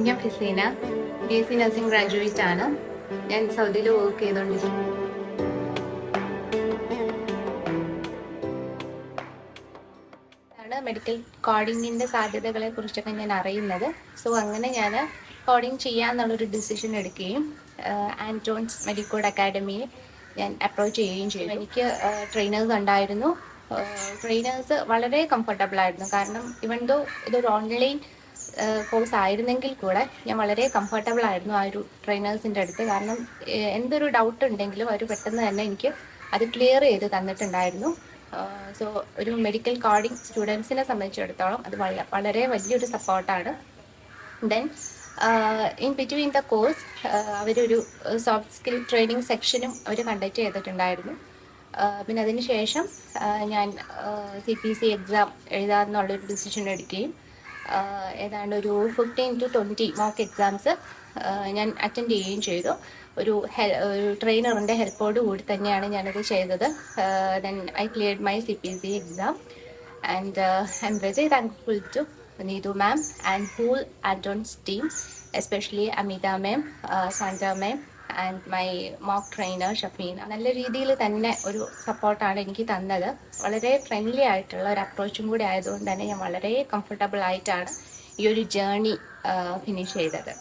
ഞാൻ ഫെസീന, BSc nursing graduate ആണ്. ഞാൻ സൗദിയിൽ വർക്ക് ചെയ്തുകൊണ്ടിരിക്കുന്നു. മെഡിക്കൽ കോഡിങ്ങിൻ്റെ സാധ്യതകളെ കുറിച്ചൊക്കെ ഞാൻ അറിയുന്നത്. സോ അങ്ങനെ ഞാൻ കോഡിങ് ചെയ്യാമെന്നുള്ളൊരു ഡിസിഷൻ എടുക്കുകയും ആൻറ്റോൺസ് മെഡിക്കോഡ് അക്കാഡമിയെ ഞാൻ അപ്രോച്ച് ചെയ്യുകയും ചെയ്തു. എനിക്ക് ട്രെയിനേഴ്സ് ഉണ്ടായിരുന്നു. ട്രെയിനേഴ്സ് വളരെ കംഫർട്ടബിൾ ആയിരുന്നു. കാരണം ഇവൻ ദോ ഇതൊരു ഓൺലൈൻ കോഴ്സ് ആയിരുന്നെങ്കിൽ കൂടെ ഞാൻ വളരെ കംഫർട്ടബിൾ ആയിരുന്നു ആ ഒരു ട്രെയിനേഴ്സിൻ്റെ അടുത്ത്. കാരണം എന്തൊരു ഡൗട്ട് ഉണ്ടെങ്കിലും അവർ പെട്ടെന്ന് തന്നെ എനിക്ക് അത് ക്ലിയർ ചെയ്ത് തന്നിട്ടുണ്ടായിരുന്നു. സോ ഒരു മെഡിക്കൽ കോഡിംഗ് സ്റ്റുഡൻസിനെ സംബന്ധിച്ചിടത്തോളം അത് വളരെ വലിയൊരു സപ്പോർട്ടാണ്. Then in between the course അവരൊരു സോഫ്റ്റ് സ്കിൽ ട്രെയിനിങ് സെക്ഷനും അവർ കണ്ടക്ട് ചെയ്തിട്ടുണ്ടായിരുന്നു. പിന്നെ അതിന് ശേഷം ഞാൻ CPC എക്സാം എഴുതാമെന്നുള്ളൊരു ഡിസിഷൻ എടുക്കുകയും ഏതാണ്ട് ഒരു 15 to 20 മോക്ക് എക്സാംസ് ഞാൻ അറ്റൻഡ് ചെയ്യുകയും ചെയ്തു. ഒരു ട്രെയിനറിൻ്റെ ഹെൽപ്പോട് കൂടി തന്നെയാണ് ഞാനത് ചെയ്തത്. Then I cleared my CPC exam and I am very thankful to Needu ma'am and whole Anton's team, especially Amita ma'am, Sandra ma'am and my mock trainer Shafina. നല്ല രീതിയിൽ തന്നെ ഒരു സപ്പോർട്ടാണ് എനിക്ക് തന്നത്. വളരെ ഫ്രണ്ട്ലി ആയിട്ടുള്ള ഒരു അപ്രോച്ചും കൂടി ആയതുകൊണ്ട് തന്നെ ഞാൻ വളരെ കംഫർട്ടബിൾ ആയിട്ടാണ് ഈ ഒരു ജേർണി ഫിനിഷ് ചെയ്തത്.